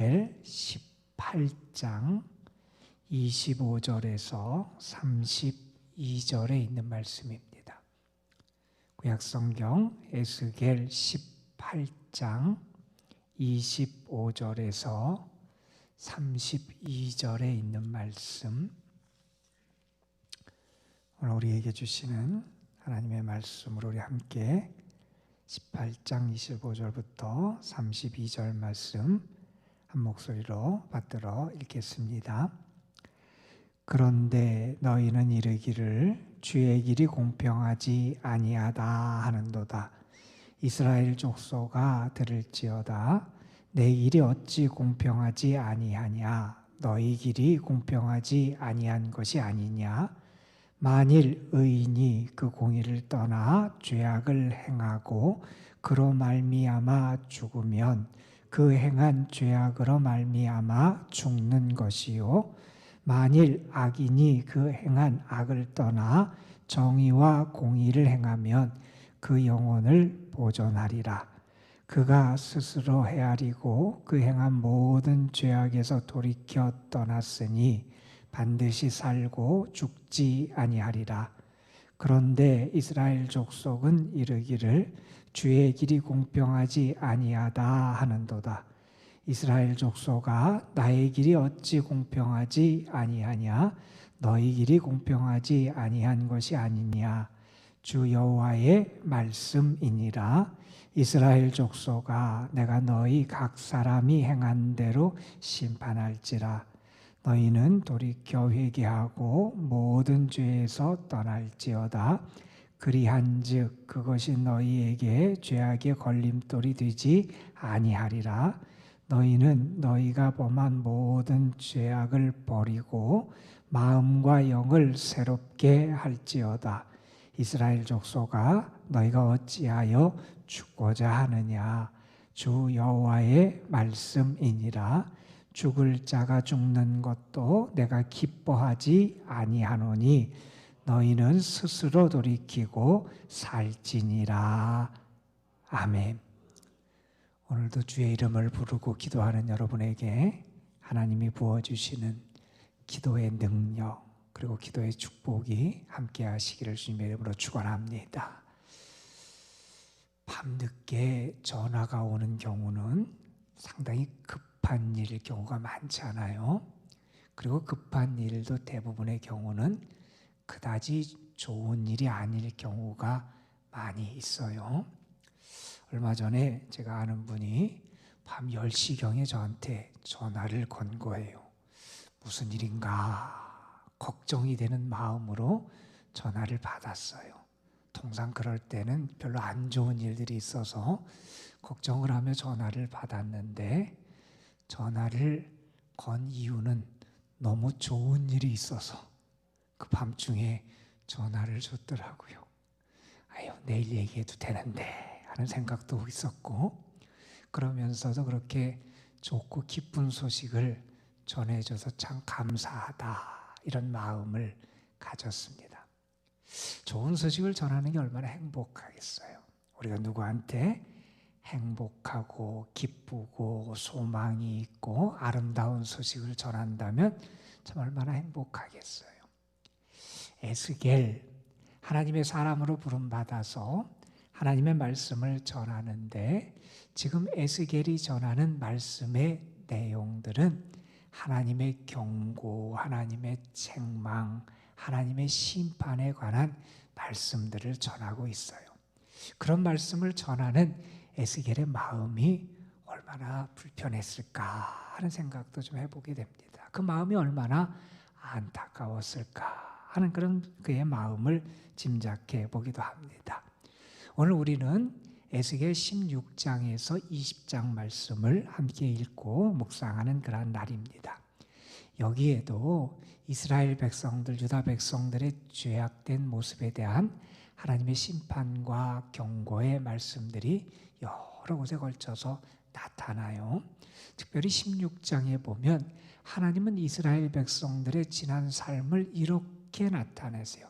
18장 25절에서 32절에 있는 말씀입니다. 구약성경 에스겔 18장 25절에서 32절에 있는 말씀, 오늘 우리에게 주시는 하나님의 말씀으로 우리 함께 18장 25절부터 32절 말씀 한 목소리로 받들어 읽겠습니다. 그런데 너희는 이르기를 주의 길이 공평하지 아니하다 하는도다. 이스라엘 족속아 들을지어다. 내 길이 어찌 공평하지 아니하냐? 너희 길이 공평하지 아니한 것이 아니냐? 만일 의인이 그 공의를 떠나 죄악을 행하고 그로 말미암아 죽으면 그 행한 죄악으로 말미암아 죽는 것이요, 만일 악인이 그 행한 악을 떠나 정의와 공의를 행하면 그 영혼을 보존하리라. 그가 스스로 헤아리고 그 행한 모든 죄악에서 돌이켜 떠났으니 반드시 살고 죽지 아니하리라. 그런데 이스라엘 족속은 이르기를 주의 길이 공평하지 아니하다 하는도다. 이스라엘 족속아 나의 길이 어찌 공평하지 아니하냐? 너희 길이 공평하지 아니한 것이 아니냐? 주 여호와의 말씀이니라. 이스라엘 족속아 내가 너희 각 사람이 행한 대로 심판할지라. 너희는 돌이켜 회개하고 모든 죄에서 떠날지어다. 그리한즉 그것이 너희에게 죄악의 걸림돌이 되지 아니하리라. 너희는 너희가 범한 모든 죄악을 버리고 마음과 영을 새롭게 할지어다. 이스라엘 족속아 너희가 어찌하여 죽고자 하느냐? 주 여호와의 말씀이니라. 죽을 자가 죽는 것도 내가 기뻐하지 아니하노니 너희는 스스로 돌이키고 살지니라. 아멘. 오늘도 주의 이름을 부르고 기도하는 여러분에게 하나님이 부어주시는 기도의 능력 그리고 기도의 축복이 함께 하시기를 주님의 이름으로 축원합니다. 밤늦게 전화가 오는 경우는 상당히 급한 일일 경우가 많잖아요. 그리고 급한 일도 대부분의 경우는 그다지 좋은 일이 아닐 경우가 많이 있어요. 얼마 전에 제가 아는 분이 밤 10시경에 저한테 전화를 건 거예요. 무슨 일인가 걱정이 되는 마음으로 전화를 받았어요. 통상 그럴 때는 별로 안 좋은 일들이 있어서 걱정을 하며 전화를 받았는데 전화를 건 이유는 너무 좋은 일이 있어서 그 밤중에 전화를 줬더라고요. 아유, 내일 얘기해도 되는데 하는 생각도 있었고, 그러면서도 그렇게 좋고 기쁜 소식을 전해줘서 참 감사하다 이런 마음을 가졌습니다. 좋은 소식을 전하는 게 얼마나 행복하겠어요. 우리가 누구한테 행복하고 기쁘고 소망이 있고 아름다운 소식을 전한다면 참 얼마나 행복하겠어요. 에스겔, 하나님의 사람으로 부름받아서 하나님의 말씀을 전하는데 지금 에스겔이 전하는 말씀의 내용들은 하나님의 경고, 하나님의 책망, 하나님의 심판에 관한 말씀들을 전하고 있어요. 그런 말씀을 전하는 에스겔의 마음이 얼마나 불편했을까 하는 생각도 좀 해보게 됩니다. 그 마음이 얼마나 안타까웠을까 하는 그런 그의 마음을 짐작해 보기도 합니다. 오늘 우리는 에스겔 16장에서 20장 말씀을 함께 읽고 묵상하는 그런 날입니다. 여기에도 이스라엘 백성들, 유다 백성들의 죄악된 모습에 대한 하나님의 심판과 경고의 말씀들이 여러 곳에 걸쳐서 나타나요. 특별히 16장에 보면 하나님은 이스라엘 백성들의 지난 삶을 이렇게 나타내세요.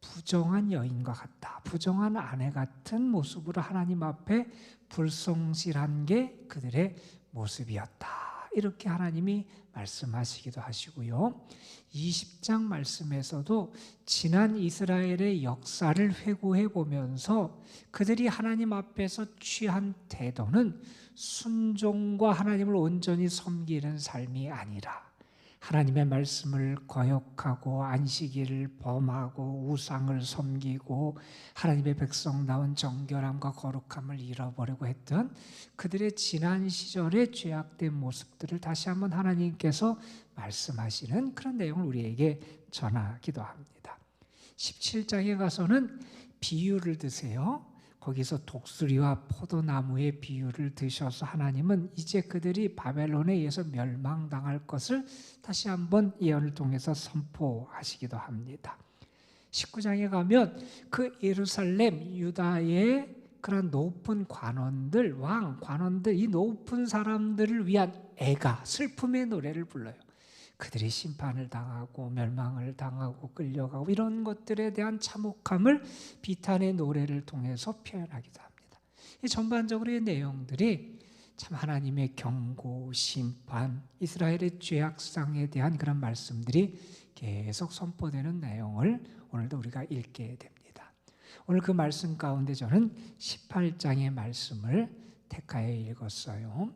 부정한 여인과 같다, 부정한 아내 같은 모습으로 하나님 앞에 불성실한 게 그들의 모습이었다 이렇게 하나님이 말씀하시기도 하시고요. 20장 말씀에서도 지난 이스라엘의 역사를 회고해 보면서 그들이 하나님 앞에서 취한 태도는 순종과 하나님을 온전히 섬기는 삶이 아니라 하나님의 말씀을 거역하고 안식일을 범하고 우상을 섬기고 하나님의 백성다운 정결함과 거룩함을 잃어버리고 했던 그들의 지난 시절의 죄악된 모습들을 다시 한번 하나님께서 말씀하시는 그런 내용을 우리에게 전하기도 합니다. 17장에 가서는 비유를 드세요. 거기서 독수리와 포도나무의 비유를 드셔서 하나님은 이제 그들이 바벨론에 의해서 멸망당할 것을 다시 한번 예언을 통해서 선포하시기도 합니다. 19장에 가면 그 예루살렘 유다의 그런 높은 관원들, 왕 관원들, 이 높은 사람들을 위한 애가 슬픔의 노래를 불러요. 그들이 심판을 당하고 멸망을 당하고 끌려가고 이런 것들에 대한 참혹함을 비탄의 노래를 통해서 표현하기도 합니다. 이 전반적으로 이 내용들이 참 하나님의 경고, 심판, 이스라엘의 죄악상에 대한 그런 말씀들이 계속 선포되는 내용을 오늘도 우리가 읽게 됩니다. 오늘 그 말씀 가운데 저는 18장의 말씀을 택하여 읽었어요.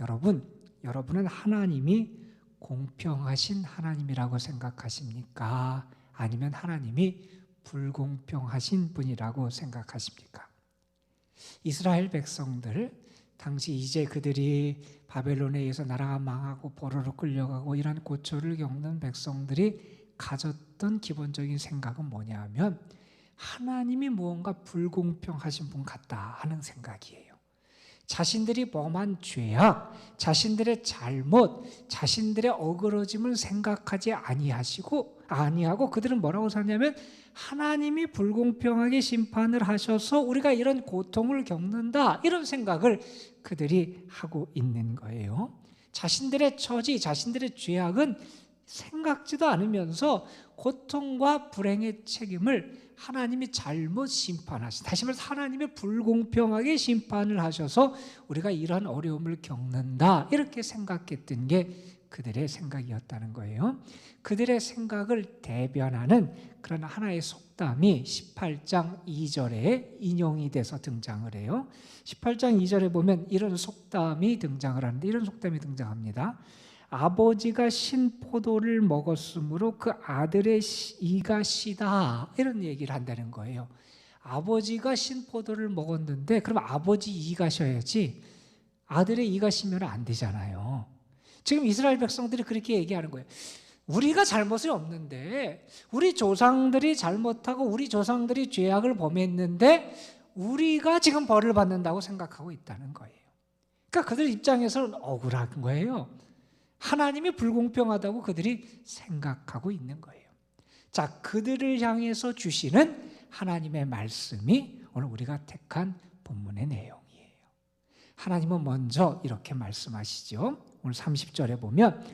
여러분은 하나님이 공평하신 하나님이라고 생각하십니까? 아니면 하나님이 불공평하신 분이라고 생각하십니까? 이스라엘 백성들, 당시 이제 그들이 바벨론에 의해서 나라가 망하고 포로로 끌려가고 이런 고초를 겪는 백성들이 가졌던 기본적인 생각은 뭐냐면 하나님이 무언가 불공평하신 분 같다 하는 생각이에요. 자신들이 범한 죄악, 자신들의 잘못, 자신들의 어그러짐을 생각하지 아니하고 그들은 뭐라고 사냐면 하나님이 불공평하게 심판을 하셔서 우리가 이런 고통을 겪는다 이런 생각을 그들이 하고 있는 거예요. 자신들의 처지, 자신들의 죄악은 생각지도 않으면서 고통과 불행의 책임을 하나님이 잘못 심판하시, 다시 말해서 하나님이 불공평하게 심판을 하셔서 우리가 이런 어려움을 겪는다 이렇게 생각했던 게 그들의 생각이었다는 거예요. 그들의 생각을 대변하는 그런 하나의 속담이 18장 2절에 인용이 돼서 등장을 해요. 18장 2절에 보면 이런 속담이 등장을 하는데 이런 속담이 등장합니다. 아버지가 신 포도를 먹었으므로 그 아들의 이가 시다 이런 얘기를 한다는 거예요. 아버지가 신 포도를 먹었는데 그럼 아버지 이가 셔야지 아들의 이가 시면 안 되잖아요. 지금 이스라엘 백성들이 그렇게 얘기하는 거예요. 우리가 잘못이 없는데 우리 조상들이 잘못하고 우리 조상들이 죄악을 범했는데 우리가 지금 벌을 받는다고 생각하고 있다는 거예요. 그러니까 그들 입장에서는 억울한 거예요. 하나님이 불공평하다고 그들이 생각하고 있는 거예요. 자, 그들을 향해서 주시는 하나님의 말씀이 오늘 우리가 택한 본문의 내용이에요. 하나님은 먼저 이렇게 말씀하시죠. 오늘 30절에 보면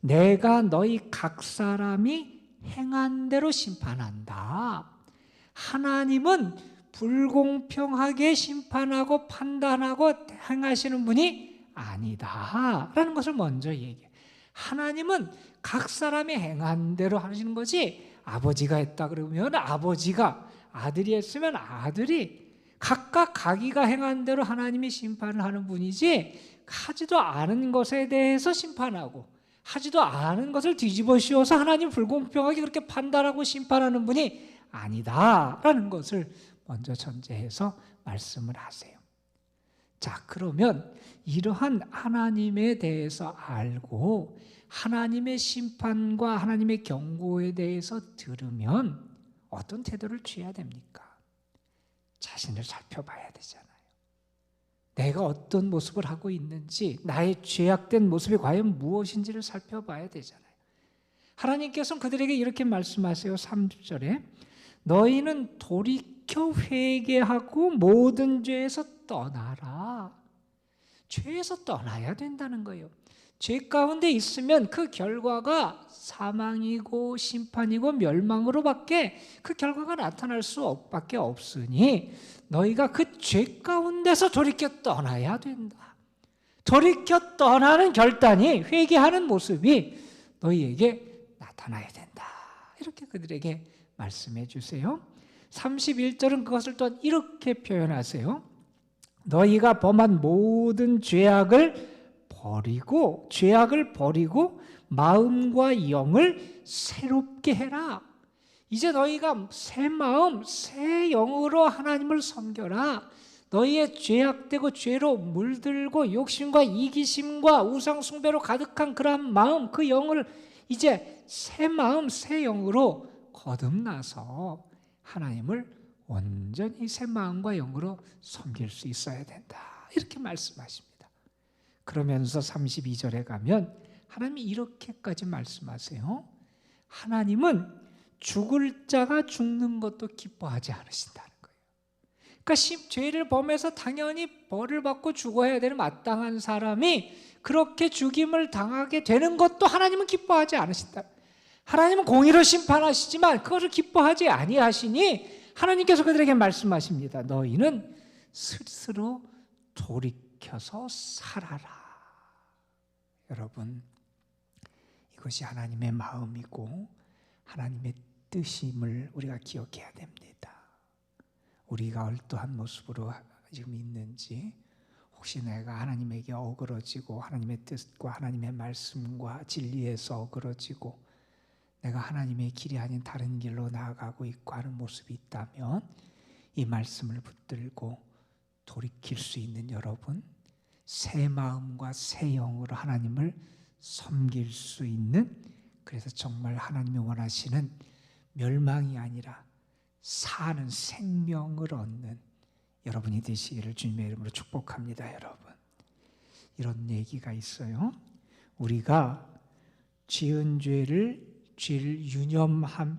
내가 너희 각 사람이 행한 대로 심판한다. 하나님은 불공평하게 심판하고 판단하고 행하시는 분이 아니다 라는 것을 먼저 얘기해요. 하나님은 각 사람이 행한 대로 하시는 거지 아버지가 했다 그러면 아버지가, 아들이 했으면 아들이, 각각 자기가 행한 대로 하나님이 심판을 하는 분이지 하지도 않은 것에 대해서 심판하고 하지도 않은 것을 뒤집어 씌워서 하나님 불공평하게 그렇게 판단하고 심판하는 분이 아니다라는 것을 먼저 전제해서 말씀을 하세요. 자, 그러면 이러한 하나님에 대해서 알고 하나님의 심판과 하나님의 경고에 대해서 들으면 어떤 태도를 취해야 됩니까? 자신을 살펴봐야 되잖아요. 내가 어떤 모습을 하고 있는지, 나의 죄악된 모습이 과연 무엇인지를 살펴봐야 되잖아요. 하나님께서는 그들에게 이렇게 말씀하세요. 30절에 너희는 돌이켜 회개하고 모든 죄에서 떠나라. 죄에서 떠나야 된다는 거예요. 죄 가운데 있으면 그 결과가 사망이고 심판이고 멸망으로밖에 그 결과가 나타날 수밖에 없으니 너희가 그 죄 가운데서 돌이켜 떠나야 된다. 돌이켜 떠나는 결단이, 회개하는 모습이 너희에게 나타나야 된다. 이렇게 그들에게 말씀해 주세요. 31절은 그것을 또 이렇게 표현하세요. 너희가 범한 모든 죄악을 버리고 마음과 영을 새롭게 해라. 이제 너희가 새 마음, 새 영으로 하나님을 섬겨라. 너희의 죄악되고 죄로 물들고 욕심과 이기심과 우상 숭배로 가득한 그러한 마음, 그 영을 이제 새 마음, 새 영으로 거듭나서 하나님을 온전히 새 마음과 영으로 섬길 수 있어야 된다. 이렇게 말씀하십니다. 그러면서 32절에 가면 하나님이 이렇게까지 말씀하세요. 하나님은 죽을 자가 죽는 것도 기뻐하지 않으신다는 거예요. 그러니까 죄를 범해서 당연히 벌을 받고 죽어야 되는 마땅한 사람이 그렇게 죽임을 당하게 되는 것도 하나님은 기뻐하지 않으신다. 하나님은 공의로 심판하시지만 그것을 기뻐하지 아니하시니 하나님께서 그들에게 말씀하십니다. 너희는 스스로 돌이켜서 살아라. 여러분, 이것이 하나님의 마음이고 하나님의 뜻임을 우리가 기억해야 됩니다. 우리가 어떠한 모습으로 지금 있는지, 혹시 내가 하나님에게 어그러지고 하나님의 뜻과 하나님의 말씀과 진리에서 어그러지고 내가 하나님의 길이 아닌 다른 길로 나아가고 있고 하는 모습이 있다면 이 말씀을 붙들고 돌이킬 수 있는 여러분, 새 마음과 새 영으로 하나님을 섬길 수 있는, 그래서 정말 하나님이 원하시는 멸망이 아니라 사는 생명을 얻는 여러분이 되시기를 주님의 이름으로 축복합니다. 여러분, 이런 얘기가 있어요. 우리가 지은 죄를 유념하면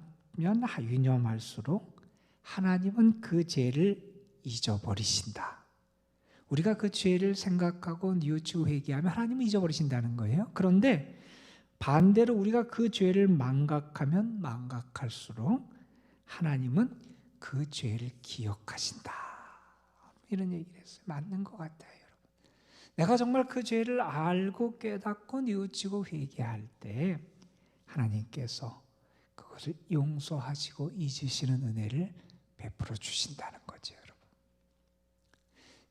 유념할수록 하나님은 그 죄를 잊어버리신다. 우리가 그 죄를 생각하고 뉘우치고 회개하면 하나님은 잊어버리신다는 거예요. 그런데 반대로 우리가 그 죄를 망각하면 망각할수록 하나님은 그 죄를 기억하신다. 이런 얘기를 했어요. 맞는 것 같아요, 여러분. 내가 정말 그 죄를 알고 깨닫고 뉘우치고 회개할 때 하나님께서 그것을 용서하시고 잊으시는 은혜를 베풀어 주신다는 거죠, 여러분.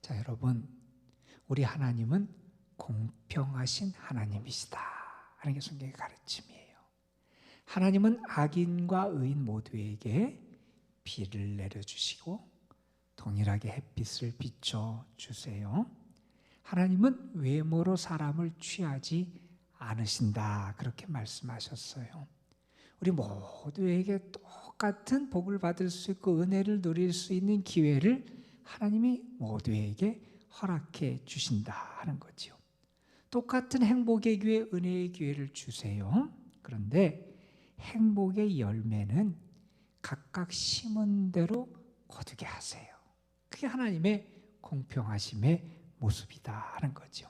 자, 여러분, 우리 하나님은 공평하신 하나님이시다 하는 게 성경의 가르침이에요. 하나님은 악인과 의인 모두에게 비를 내려주시고 동일하게 햇빛을 비춰주세요. 하나님은 외모로 사람을 취하지 않으신다, 그렇게 말씀하셨어요. 우리 모두에게 똑같은 복을 받을 수 있고 은혜를 누릴 수 있는 기회를 하나님이 모두에게 허락해 주신다 하는 거죠. 똑같은 행복의 기회, 은혜의 기회를 주세요. 그런데 행복의 열매는 각각 심은 대로 거두게 하세요. 그게 하나님의 공평하심의 모습이다 하는 거죠.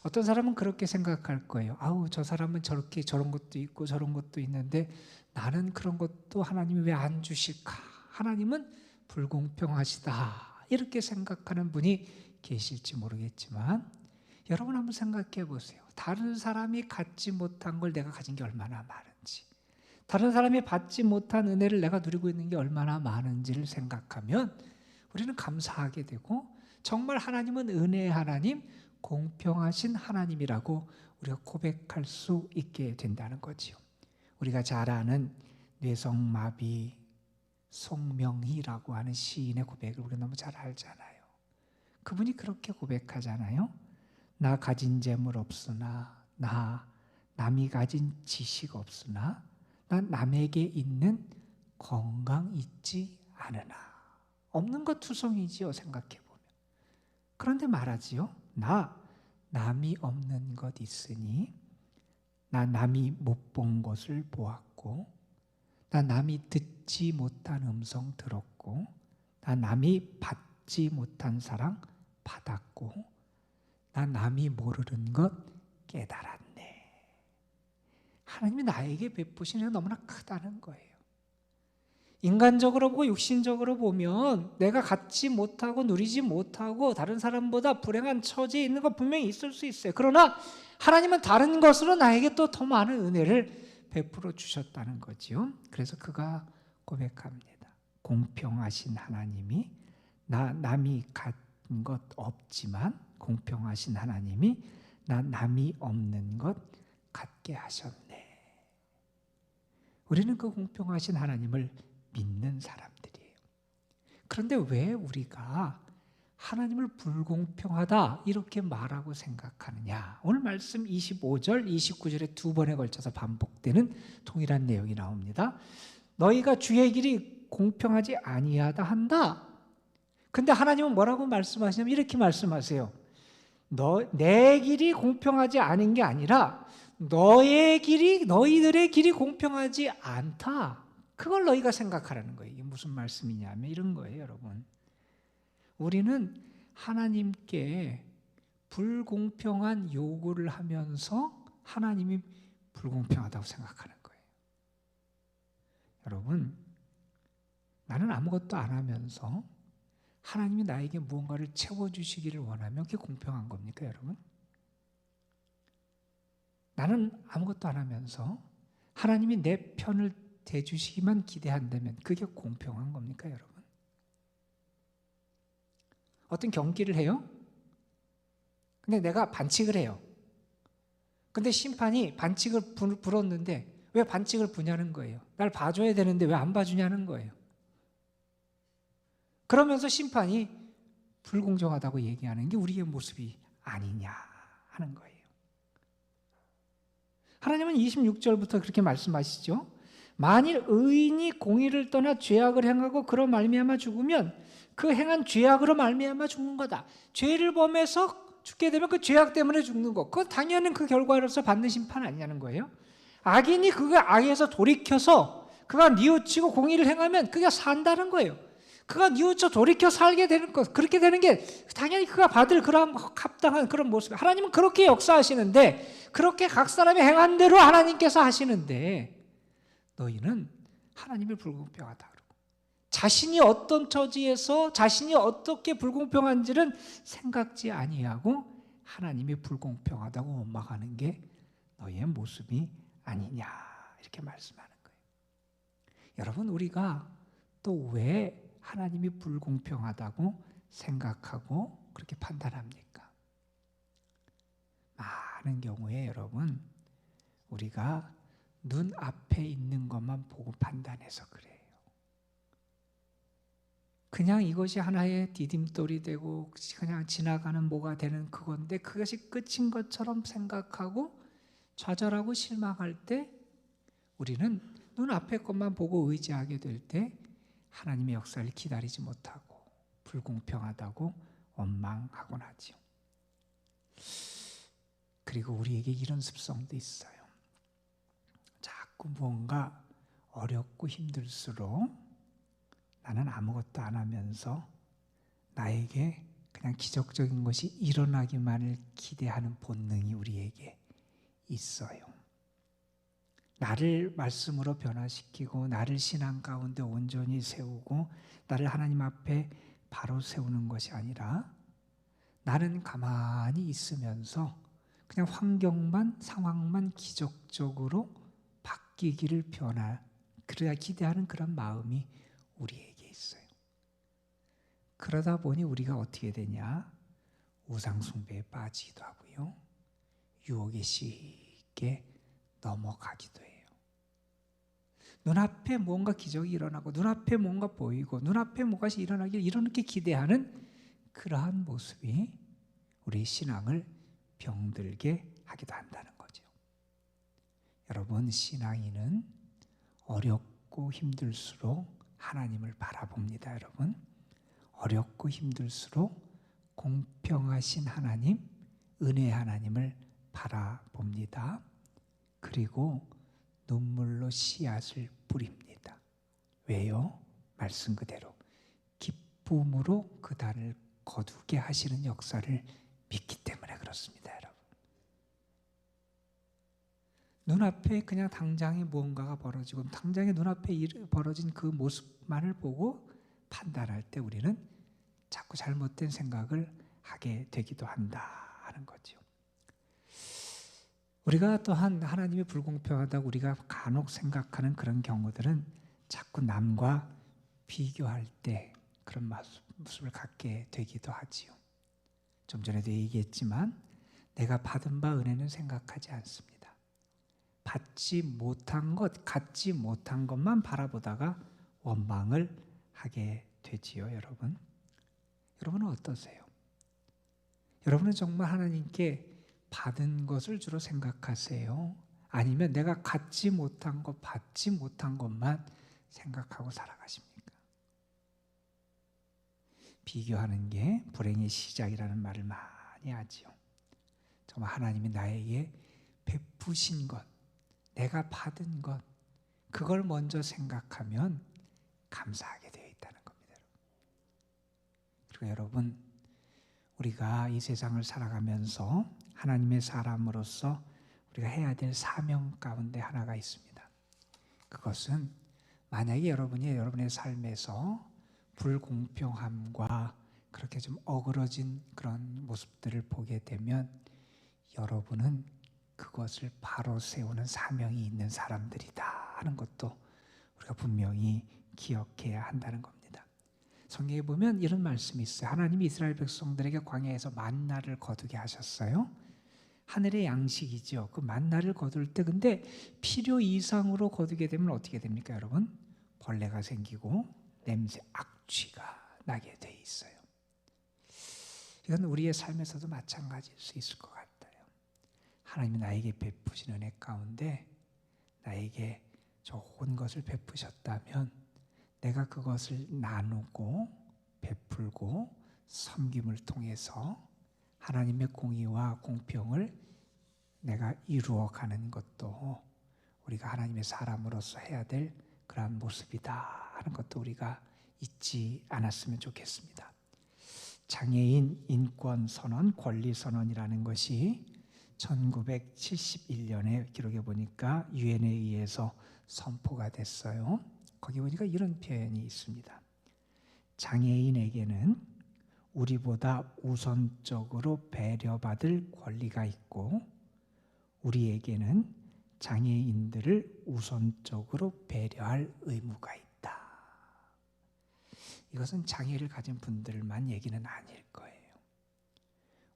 어떤 사람은 그렇게 생각할 거예요. 아우, 저 사람은 저렇게 저런 것도 있고 저런 것도 있는데 나는 그런 것도 하나님이 왜 안 주실까? 하나님은 불공평하시다, 이렇게 생각하는 분이 계실지 모르겠지만 여러분 한번 생각해 보세요. 다른 사람이 갖지 못한 걸 내가 가진 게 얼마나 많은지, 다른 사람이 받지 못한 은혜를 내가 누리고 있는 게 얼마나 많은지를 생각하면 우리는 감사하게 되고, 정말 하나님은 은혜의 하나님, 공평하신 하나님이라고 우리가 고백할 수 있게 된다는 거지요. 우리가 잘 아는 뇌성마비 송명희라고 하는 시인의 고백을 우리가 너무 잘 알잖아요. 그분이 그렇게 고백하잖아요. 나 가진 재물 없으나, 나 남이 가진 지식 없으나, 나 남에게 있는 건강 있지 않으나. 없는 것 투성이지요, 생각해보면. 그런데 말하지요. 나 남이 없는 것 있으니, 나 남이 못 본 것을 보았고, 나 남이 듣지 못한 음성 들었고, 나 남이 받지 못한 사랑 받았고, 나 남이 모르는 것 깨달았네. 하나님이 나에게 베푸시는 게 너무나 크다는 거예요. 인간적으로 보고 육신적으로 보면 내가 갖지 못하고 누리지 못하고 다른 사람보다 불행한 처지에 있는 거 분명히 있을 수 있어요. 그러나 하나님은 다른 것으로 나에게 또 더 많은 은혜를 베풀어 주셨다는 거지요. 그래서 그가 고백합니다. 공평하신 하나님이 남이 갖는 것 없지만 공평하신 하나님이 남이 없는 것 갖게 하셨네. 우리는 그 공평하신 하나님을 믿는 사람들이에요. 그런데 왜 우리가 하나님을 불공평하다 이렇게 말하고 생각하느냐? 오늘 말씀 25절, 29절에 두 번에 걸쳐서 반복되는 동일한 내용이 나옵니다. 너희가 주의 길이 공평하지 아니하다 한다. 근데 하나님은 뭐라고 말씀하시냐면 이렇게 말씀하세요. 내 길이 공평하지 않은 게 아니라 너희들의 길이 공평하지 않다. 그걸 너희가 생각하라는 거예요. 이게 무슨 말씀이냐면 이런 거예요, 여러분. 우리는 하나님께 불공평한 요구를 하면서 하나님이 불공평하다고 생각하는 거예요. 여러분, 나는 아무것도 안 하면서 하나님이 나에게 무언가를 채워주시기를 원하면 그게 공평한 겁니까, 여러분? 나는 아무것도 안 하면서 하나님이 내 편을 대주시기만 기대한다면 그게 공평한 겁니까, 여러분? 어떤 경기를 해요? 근데 내가 반칙을 해요. 근데 심판이 반칙을 불었는데 왜 반칙을 부냐는 거예요. 날 봐줘야 되는데 왜 안 봐주냐는 거예요. 그러면서 심판이 불공정하다고 얘기하는 게 우리의 모습이 아니냐 하는 거예요. 하나님은 26절부터 그렇게 말씀하시죠. 만일 의인이 공의를 떠나 죄악을 행하고 그로 말미암아 죽으면 그 행한 죄악으로 말미암아 죽는 거다. 죄를 범해서 죽게 되면 그 죄악 때문에 죽는 거. 그건 당연히 그 결과로서 받는 심판 아니냐는 거예요. 악인이 그 악에서 돌이켜서 그가 뉘우치고 공의를 행하면 그가 산다는 거예요. 그가 뉘우쳐 돌이켜 살게 되는 것, 그렇게 되는 게 당연히 그가 받을 그런 합당한 그런 모습. 하나님은 그렇게 역사하시는데, 그렇게 각 사람이 행한 대로 하나님께서 하시는데, 너희는 하나님을 불공평하다 그러고 자신이 어떤 처지에서 자신이 어떻게 불공평한지는 생각지 아니하고 하나님이 불공평하다고 원망하는 게 너희의 모습이 아니냐 이렇게 말씀하는 거예요. 여러분, 우리가 또 왜 하나님이 불공평하다고 생각하고 그렇게 판단합니까? 많은 경우에 여러분, 우리가 눈 앞에 있는 것만 보고 판단해서 그래요. 그냥 이것이 하나의 디딤돌이 되고 그냥 지나가는 뭐가 되는 그건데 그것이 끝인 것처럼 생각하고 좌절하고 실망할 때 우리는 눈 앞에 것만 보고 의지하게 될 때 하나님의 역사를 기다리지 못하고 불공평하다고 원망하곤 하죠. 그리고 우리에게 이런 습성도 있어요. 자꾸 무언가 어렵고 힘들수록 나는 아무것도 안 하면서 나에게 그냥 기적적인 것이 일어나기만을 기대하는 본능이 우리에게 있어요. 나를 말씀으로 변화시키고 나를 신앙 가운데 온전히 세우고 나를 하나님 앞에 바로 세우는 것이 아니라 나는 가만히 있으면서 그냥 환경만 상황만 기적적으로 바뀌기를 그래야 기대하는 그런 마음이 우리에게 있어요. 그러다 보니 우리가 어떻게 되냐? 우상숭배에 빠지기도 하고요. 유혹에 쉽게 넘어가기도 해요. 눈앞에 뭔가 기적이 일어나고 눈앞에 뭔가 보이고 눈앞에 무엇이 일어나길 이렇게 기대하는 그러한 모습이 우리 신앙을 병들게 하기도 한다는 거죠. 여러분, 신앙인은 어렵고 힘들수록 하나님을 바라봅니다. 여러분, 어렵고 힘들수록 공평하신 하나님, 은혜 하나님을 바라봅니다. 그리고 눈물로 씨앗을 뿌립니다. 왜요? 말씀 그대로 기쁨으로 그 단을 거두게 하시는 역사를 믿기 때문에 그렇습니다, 여러분. 눈앞에 그냥 당장에 무언가가 벌어지고 당장에 눈앞에 벌어진 그 모습만을 보고 판단할 때 우리는 자꾸 잘못된 생각을 하게 되기도 한다 하는 거죠. 우리가 또한 하나님이 불공평하다고 우리가 간혹 생각하는 그런 경우들은 자꾸 남과 비교할 때 그런 모습을 갖게 되기도 하지요. 좀 전에도 얘기했지만 내가 받은 바 은혜는 생각하지 않습니다. 받지 못한 것, 갖지 못한 것만 바라보다가 원망을 하게 되지요, 여러분. 여러분은 어떠세요? 여러분은 정말 하나님께 받은 것을 주로 생각하세요? 아니면 내가 갖지 못한 것, 받지 못한 것만 생각하고 살아가십니까? 비교하는 게 불행의 시작이라는 말을 많이 하지요. 정말 하나님이 나에게 베푸신 것, 내가 받은 것, 그걸 먼저 생각하면 감사하게 되어 있다는 겁니다. 그리고 여러분, 우리가 이 세상을 살아가면서 하나님의 사람으로서 우리가 해야 될 사명 가운데 하나가 있습니다. 그것은 만약에 여러분의 삶에서 불공평함과 그렇게 좀 어그러진 그런 모습들을 보게 되면 여러분은 그것을 바로 세우는 사명이 있는 사람들이다 하는 것도 우리가 분명히 기억해야 한다는 겁니다. 성경에 보면 이런 말씀이 있어요. 하나님이 이스라엘 백성들에게 광야에서 만나를 거두게 하셨어요. 하늘의 양식이죠. 그 만나를 거둘 때 근데 필요 이상으로 거두게 되면 어떻게 됩니까, 여러분? 벌레가 생기고 냄새, 악취가 나게 돼 있어요. 이건 우리의 삶에서도 마찬가지일 수 있을 것 같아요. 하나님이 나에게 베푸신 은혜 가운데 나에게 좋은 것을 베푸셨다면 내가 그것을 나누고 베풀고 섬김을 통해서 하나님의 공의와 공평을 내가 이루어가는 것도 우리가 하나님의 사람으로서 해야 될 그러한 모습이다 하는 것도 우리가 잊지 않았으면 좋겠습니다. 장애인 인권 선언, 권리 선언이라는 것이 1971년에 기록해 보니까 유엔에 의해서 선포가 됐어요. 거기 보니까 이런 표현이 있습니다. 장애인에게는 우리보다 우선적으로 배려받을 권리가 있고 우리에게는 장애인들을 우선적으로 배려할 의무가 있다. 이것은 장애를 가진 분들만 얘기는 아닐 거예요.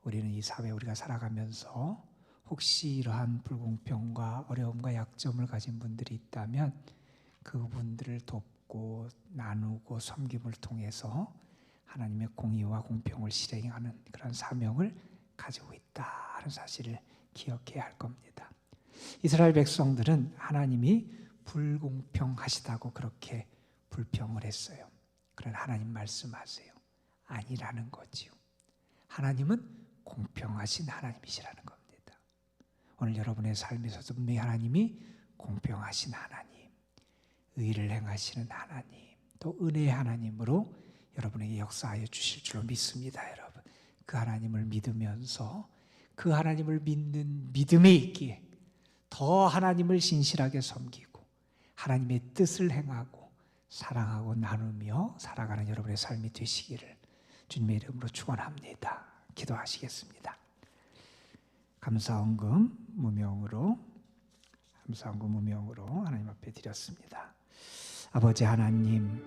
우리는 이 사회에 우리가 살아가면서 혹시 이러한 불공평과 어려움과 약점을 가진 분들이 있다면 그분들을 돕고 나누고 섬김을 통해서 하나님의 공의와 공평을 실행하는 그런 사명을 가지고 있다는 사실을 기억해야 할 겁니다. 이스라엘 백성들은 하나님이 불공평하시다고 그렇게 불평을 했어요. 그러나 하나님 말씀하세요. 아니라는 거지요. 하나님은 공평하신 하나님이시라는 겁니다. 오늘 여러분의 삶에서도 분명히 하나님이 공평하신 하나님, 의를 행하시는 하나님, 또 은혜의 하나님으로 여러분에게 역사하여 주실 줄로 믿습니다. 여러분, 그 하나님을 믿으면서 그 하나님을 믿는 믿음이 있기에 더 하나님을 신실하게 섬기고 하나님의 뜻을 행하고 사랑하고 나누며 살아가는 여러분의 삶이 되시기를 주님의 이름으로 축원합니다. 기도하시겠습니다. 감사헌금 무명으로 하나님 앞에 드렸습니다. 아버지 하나님,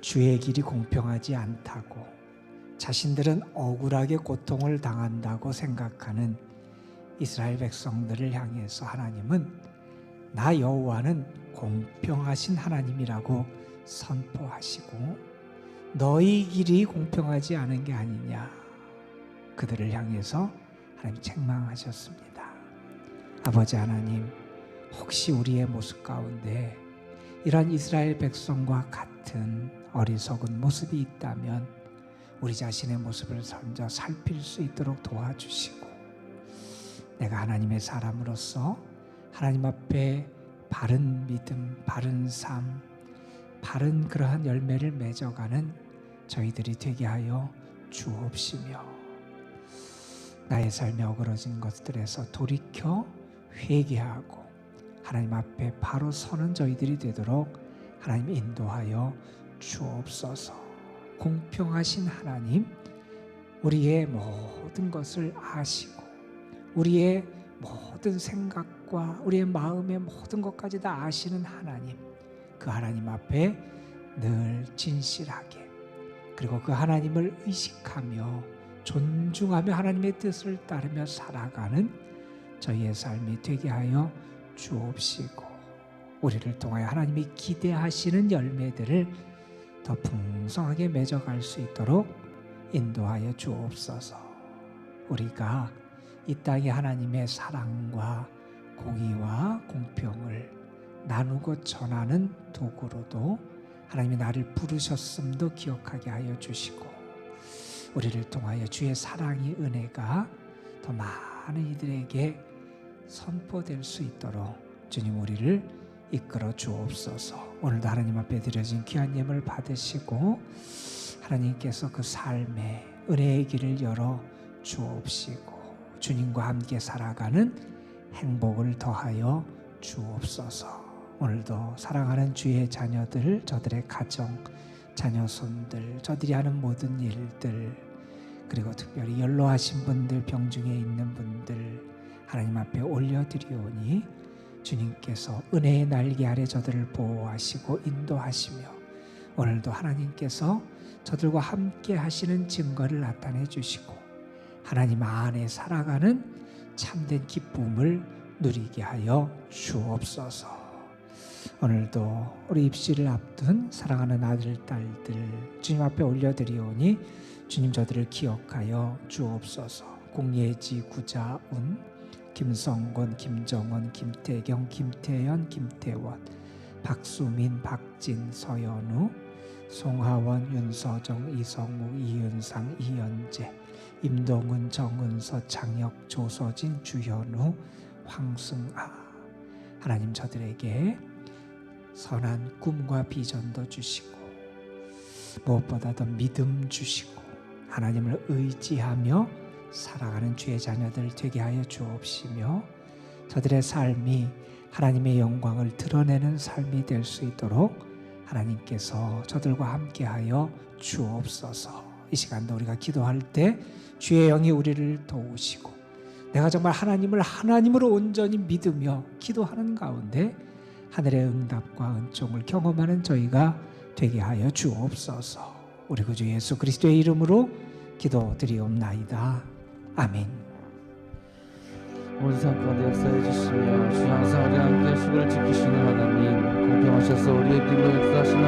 주의 길이 공평하지 않다고 자신들은 억울하게 고통을 당한다고 생각하는 이스라엘 백성들을 향해서 하나님은 나 여호와는 공평하신 하나님이라고 선포하시고 너희 길이 공평하지 않은 게 아니냐 그들을 향해서 하나님 책망하셨습니다. 아버지 하나님, 혹시 우리의 모습 가운데 이러한 이스라엘 백성과 같은 어리석은 모습이 있다면 우리 자신의 모습을 먼저 살필 수 있도록 도와주시고 내가 하나님의 사람으로서 하나님 앞에 바른 믿음, 바른 삶, 바른 그러한 열매를 맺어가는 저희들이 되게 하여 주옵시며 나의 삶에 어그러진 것들에서 돌이켜 회개하고 하나님 앞에 바로 서는 저희들이 되도록 하나님 인도하여 주옵소서. 공평하신 하나님, 우리의 모든 것을 아시고 우리의 모든 생각과 우리의 마음의 모든 것까지 다 아시는 하나님, 그 하나님 앞에 늘 진실하게, 그리고 그 하나님을 의식하며 존중하며 하나님의 뜻을 따르며 살아가는 저희의 삶이 되게 하여 주옵시고, 우리를 통하여 하나님이 기대하시는 열매들을 더 풍성하게 맺어갈 수 있도록 인도하여 주옵소서. 우리가 이 땅에 하나님의 사랑과 공의와 공평을 나누고 전하는 도구로도 하나님이 나를 부르셨음도 기억하게 하여 주시고, 우리를 통하여 주의 사랑이, 은혜가 더 많은 이들에게 선포될 수 있도록 주님 우리를 이끌어 주옵소서. 오늘도 하나님 앞에 드려진 귀한 예물 받으시고 하나님께서 그 삶에 은혜의 길을 열어 주옵시고 주님과 함께 살아가는 행복을 더하여 주옵소서. 오늘도 사랑하는 주의 자녀들, 저들의 가정, 자녀손들, 저들이 하는 모든 일들, 그리고 특별히 연로하신 분들, 병중에 있는 분들 하나님 앞에 올려드리오니 주님께서 은혜의 날개 아래 저들을 보호하시고 인도하시며 오늘도 하나님께서 저들과 함께 하시는 증거를 나타내 주시고 하나님 안에 살아가는 참된 기쁨을 누리게 하여 주옵소서. 오늘도 우리 입시를 앞둔 사랑하는 아들, 딸들 주님 앞에 올려드리오니 주님 저들을 기억하여 주옵소서. 공예지, 구자운, 김성곤, 김정원, 김태경, 김태연, 김태원, 박수민, 박진, 서연우, 송하원, 윤서정, 이성우, 이윤상, 이연재, 임동은, 정은서, 장혁, 조서진, 주현우, 황승아. 하나님 저들에게 선한 꿈과 비전도 주시고 무엇보다도 믿음 주시고 하나님을 의지하며 살아가는 주의 자녀들 되게 하여 주옵시며 저들의 삶이 하나님의 영광을 드러내는 삶이 될 수 있도록 하나님께서 저들과 함께하여 주옵소서. 이 시간도 우리가 기도할 때 주의 영이 우리를 도우시고 내가 정말 하나님을 하나님으로 온전히 믿으며 기도하는 가운데 하늘의 응답과 은총을 경험하는 저희가 되게 하여 주옵소서. 우리 구주 예수 그리스도의 이름으로 기도드리옵나이다. 아멘. 모든 삶 가운데 역사해 주시며 주 항상 우리 함께 하시고 지키시는 하나님, 공평하셔서 우리의 길로 역사하시는